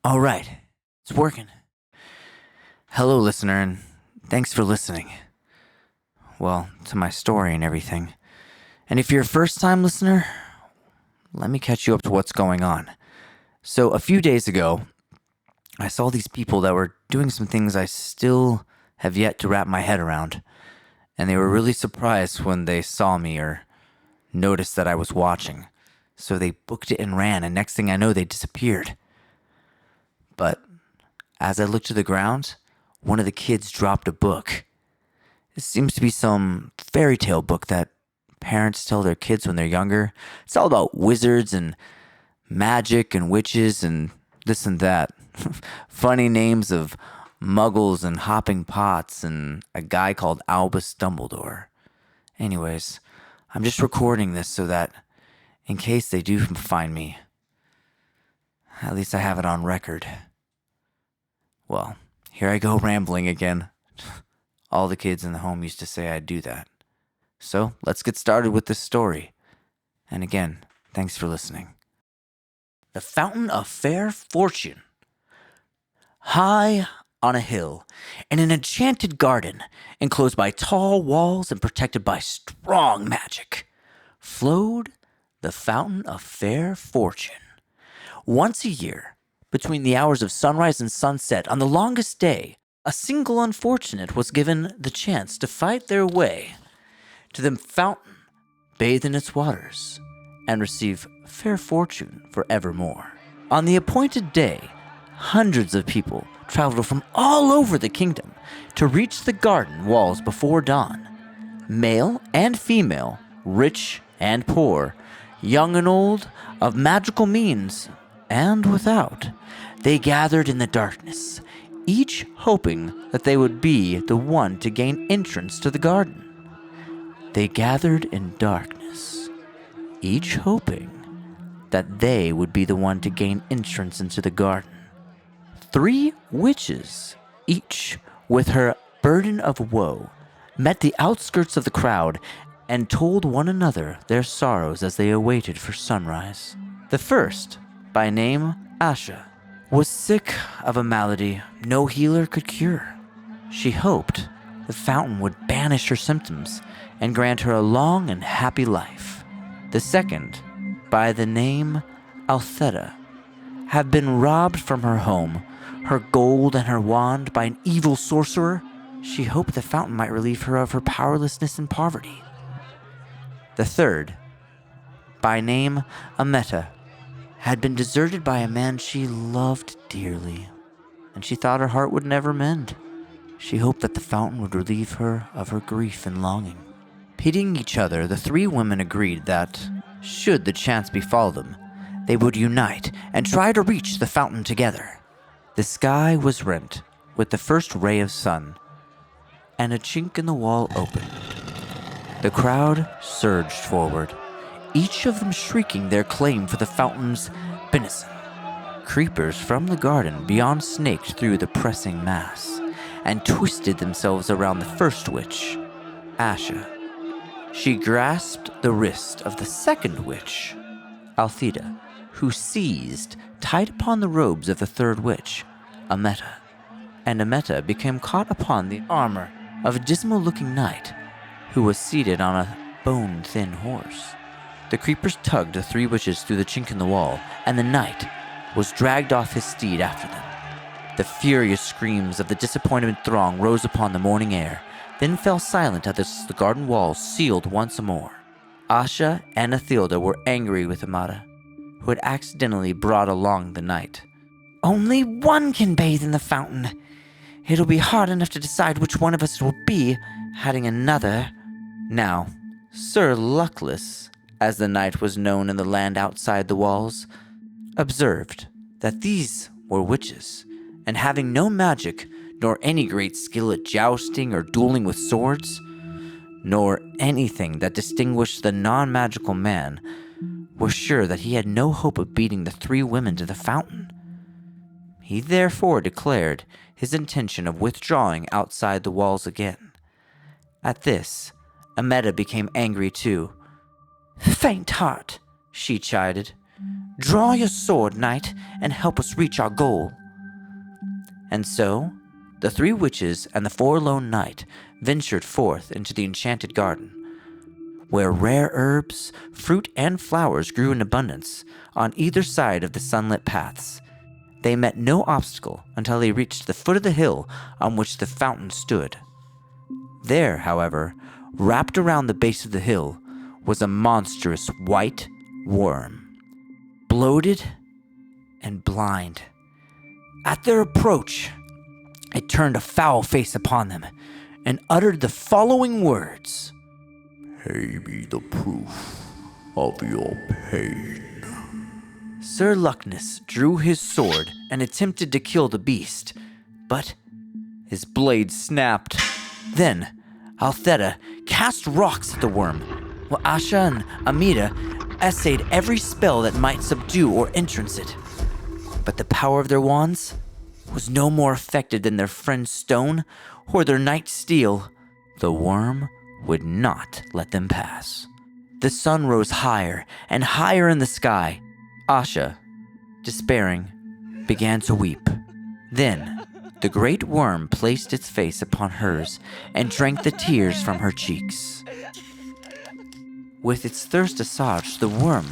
All right, it's working. Hello, listener, and thanks for listening. Well, to my story and everything. And if you're a first time listener, let me catch you up to what's going on. So, a few days ago, I saw these people that were doing some things I still have yet to wrap my head around. And they were really surprised when they saw me or noticed that I was watching. So they booked it and ran, and next thing I know, they disappeared. But as I looked to the ground, one of the kids dropped a book. It seems to be some fairy tale book that parents tell their kids when they're younger. It's all about wizards and magic and witches and this and that. Funny names of muggles and hopping pots and a guy called Albus Dumbledore. Anyways, I'm just recording this so that in case they do find me, at least I have it on record. Well, here I go rambling again. All the kids in the home used to say I'd do that. So, let's get started with this story. And again, thanks for listening. The Fountain of Fair Fortune. High on a hill, in an enchanted garden, enclosed by tall walls and protected by strong magic, flowed the Fountain of Fair Fortune. Once a year, between the hours of sunrise and sunset, on the longest day, a single unfortunate was given the chance to fight their way to the fountain, bathe in its waters, and receive fair fortune forevermore. On the appointed day, hundreds of people traveled from all over the kingdom to reach the garden walls before dawn. Male and female, rich and poor, young and old, of magical means and without, they gathered in the darkness, each hoping that they would be the one to gain entrance to the garden. They gathered in darkness, each hoping that they would be the one to gain entrance into the garden. 3 witches, each with her burden of woe, met the outskirts of the crowd and told one another their sorrows as they awaited for sunrise. The first, by name Asha, was sick of a malady no healer could cure. She hoped the fountain would banish her symptoms and grant her a long and happy life. The second, by the name Altheta, had been robbed from her home, her gold and her wand by an evil sorcerer. She hoped the fountain might relieve her of her powerlessness and poverty. The third, by name Ameta, had been deserted by a man she loved dearly, and she thought her heart would never mend. She hoped that the fountain would relieve her of her grief and longing. Pitying each other, the 3 women agreed that, should the chance befall them, they would unite and try to reach the fountain together. The sky was rent with the first ray of sun, and a chink in the wall opened. The crowd surged forward, each of them shrieking their claim for the fountain's benison. Creepers from the garden beyond snaked through the pressing mass and twisted themselves around the first witch, Asha. She grasped the wrist of the second witch, Altheta, who seized tight upon the robes of the third witch, Ameta. And Ameta became caught upon the armor of a dismal-looking knight who was seated on a bone-thin horse. The creepers tugged the 3 witches through the chink in the wall, and the knight was dragged off his steed after them. The furious screams of the disappointed throng rose upon the morning air, then fell silent as the garden walls sealed once more. Asha and Athilda were angry with Amata, who had accidentally brought along the knight. "Only one can bathe in the fountain. It'll be hard enough to decide which one of us it will be, adding another." Now, Sir Luckless, as the knight was known in the land outside the walls, observed that these were witches, and having no magic, nor any great skill at jousting or dueling with swords, nor anything that distinguished the non-magical man, were sure that he had no hope of beating the 3 women to the fountain. He therefore declared his intention of withdrawing outside the walls again. At this, Ameta became angry too. "Faint heart," she chided. "Draw your sword, knight, and help us reach our goal." And so, the 3 witches and the forlorn knight ventured forth into the enchanted garden, where rare herbs, fruit, and flowers grew in abundance on either side of the sunlit paths. They met no obstacle until they reached the foot of the hill on which the fountain stood. There, however, wrapped around the base of the hill, was a monstrous white worm, bloated and blind. At their approach, it turned a foul face upon them and uttered the following words: "Pay me the proof of your pain." Sir Lucness drew his sword and attempted to kill the beast, but his blade snapped. Then Altheta cast rocks at the worm, while Asha and Amida essayed every spell that might subdue or entrance it. But the power of their wands was no more effective than their friend's stone or their knight's steel. The worm would not let them pass. The sun rose higher and higher in the sky. Asha, despairing, began to weep. Then the great worm placed its face upon hers and drank the tears from her cheeks. With its thirst assuaged, the worm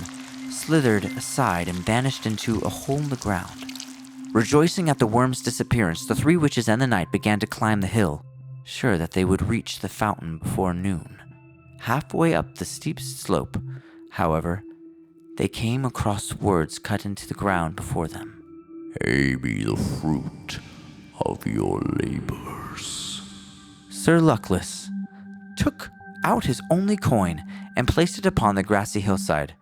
slithered aside and vanished into a hole in the ground. Rejoicing at the worm's disappearance, the 3 witches and the knight began to climb the hill, sure that they would reach the fountain before noon. Halfway up the steep slope, however, they came across words cut into the ground before them. "Pay me the fruit of your labors." Sir Luckless took out his only coin and placed it upon the grassy hillside,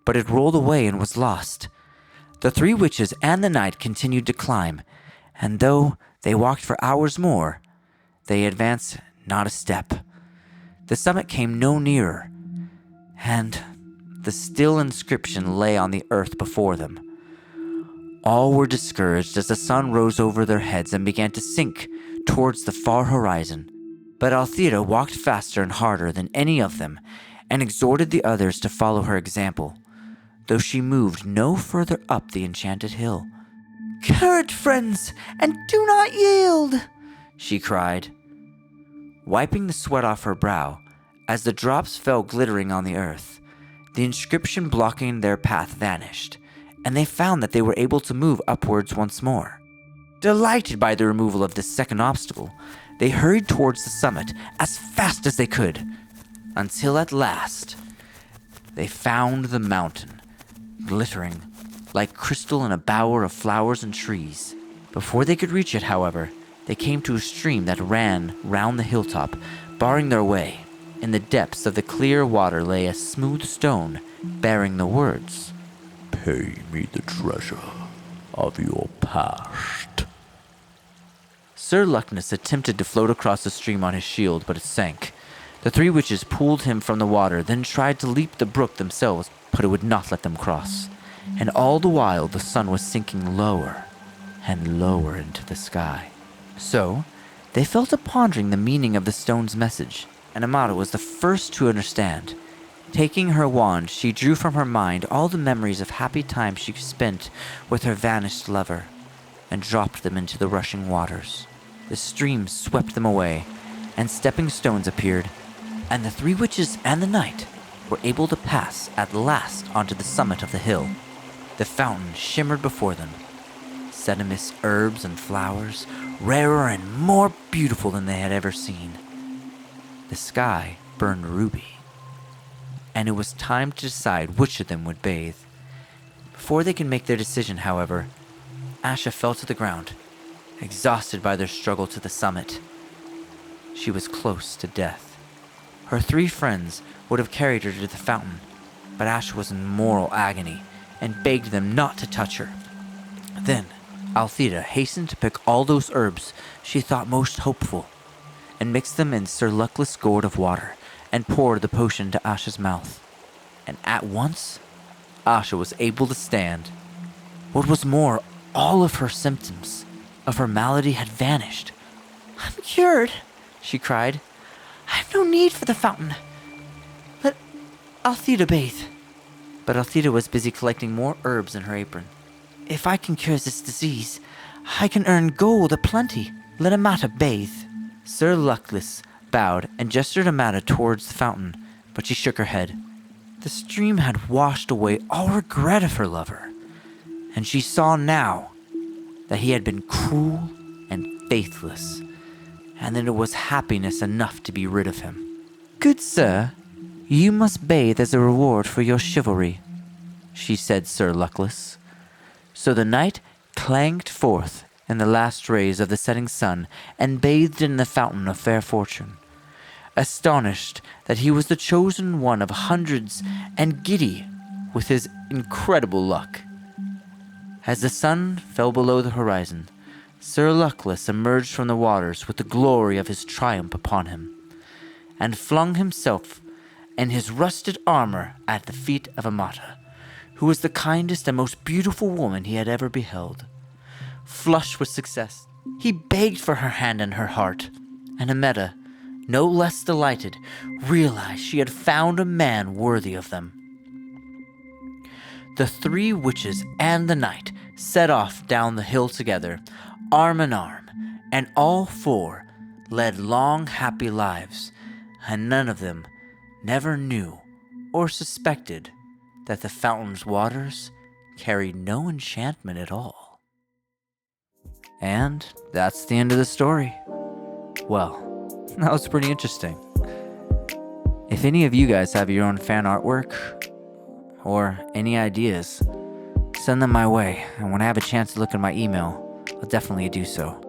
but it rolled away and was lost. The 3 witches and the knight continued to climb, and though they walked for hours more, they advanced not a step. The summit came no nearer, and the still inscription lay on the earth before them. All were discouraged as the sun rose over their heads and began to sink towards the far horizon. But Althea walked faster and harder than any of them and exhorted the others to follow her example, though she moved no further up the enchanted hill. "Courage, friends, and do not yield," she cried, wiping the sweat off her brow as the drops fell glittering on the earth. The inscription blocking their path vanished, and they found that they were able to move upwards once more. Delighted by the removal of this second obstacle, they hurried towards the summit as fast as they could, until at last they found the mountain, glittering like crystal in a bower of flowers and trees. Before they could reach it, however, they came to a stream that ran round the hilltop, barring their way. In the depths of the clear water lay a smooth stone bearing the words, "Pay me the treasure of your past." Sir Lucness attempted to float across the stream on his shield, but it sank. The 3 witches pulled him from the water, then tried to leap the brook themselves, but it would not let them cross. And all the while the sun was sinking lower and lower into the sky. So they fell to pondering the meaning of the stone's message, and Amada was the first to understand. Taking her wand, she drew from her mind all the memories of happy times she spent with her vanished lover, and dropped them into the rushing waters. The stream swept them away, and stepping stones appeared, and the 3 witches and the knight were able to pass at last onto the summit of the hill. The fountain shimmered before them, set amidst herbs and flowers, rarer and more beautiful than they had ever seen. The sky burned ruby, and it was time to decide which of them would bathe. Before they could make their decision, however, Asha fell to the ground, exhausted by their struggle to the summit. She was close to death. Her 3 friends would have carried her to the fountain, but Asha was in moral agony and begged them not to touch her. Then Althea hastened to pick all those herbs she thought most hopeful, and mixed them in Sir Luckless' gourd of water, and poured the potion to Asha's mouth. And at once, Asha was able to stand. What was more, all of her symptoms of her malady had vanished. "I'm cured," she cried. "I have no need for the fountain. Let Althea bathe." but Althea was busy collecting more herbs in her apron. "If I can cure this disease, I can earn gold aplenty. Let Amata bathe." Sir Luckless bowed and gestured Amata towards the fountain, but she shook her head. The stream had washed away all regret of her lover, and she saw now that he had been cruel and faithless, and that it was happiness enough to be rid of him. "Good sir, you must bathe as a reward for your chivalry," she said, Sir Luckless. So the knight clanked forth in the last rays of the setting sun and bathed in the fountain of fair fortune, astonished that he was the chosen one of hundreds and giddy with his incredible luck. As the sun fell below the horizon, Sir Luckless emerged from the waters with the glory of his triumph upon him, and flung himself and his rusted armor at the feet of Amata, who was the kindest and most beautiful woman he had ever beheld. Flushed with success, he begged for her hand and her heart, and Amata, no less delighted, realized she had found a man worthy of them. The three witches and the knight set off down the hill together, arm in arm, and all four led long, happy lives, and none of them never knew or suspected that the fountain's waters carried no enchantment at all. And that's the end of the story. Well, that was pretty interesting. If any of you guys have your own fan artwork or any ideas, send them my way, and when I have a chance to look at my email, I'll definitely do so.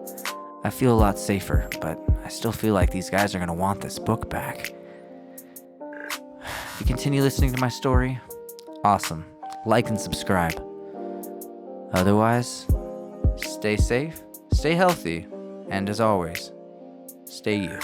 I feel a lot safer, but I still feel like these guys are going to want this book back. If you continue listening to my story, awesome. Like and subscribe. Otherwise, stay safe, stay healthy, and as always, stay you.